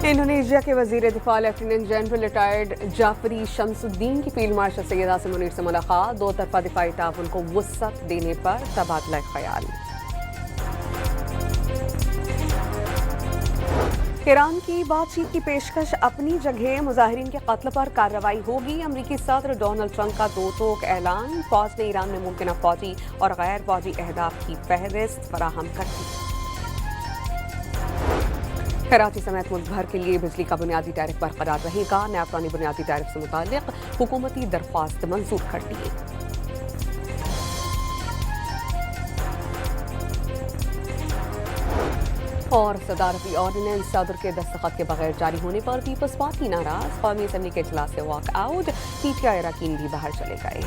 Indonesia के वजीर दिफा lieutenant general retired Sjafrie Sjamsoeddin की फील्ड मार्शल सैयद आसिम मुनीर से मुलाकात। दो तरफा दिफाई ताउन को वुसअत देने पर तबादला ख्याल। ईरान की बातचीत की पेशकश अपनी जगह, मुजाहिरीन के कत्ल पर कार्रवाई होगी। अमरीकी सदर डोनाल्ड ट्रंप का दो टोक ऐलान। फौज ने ईरान में मुमकिन फौजी और गैर फौजी अहदाफ की फहरिस्त फराहम कर दी। कराची समेत मुल्क भर के लिए बिजली का बुनियादी टैरिफ बरकरार रहेगा। नेफ्रा ने बुनियादी टैरिफ से मुतालिक हुकूमती दरख्वास्त मंजूर कर दी। और सदारती ऑर्डिनेंस सदर के दस्तखत के बगैर जारी होने पर पीपल्स पार्टी नाराज। कौमी असम्बली के इजलास से वॉक आउट। PTI अरकान भी बाहर चले गए।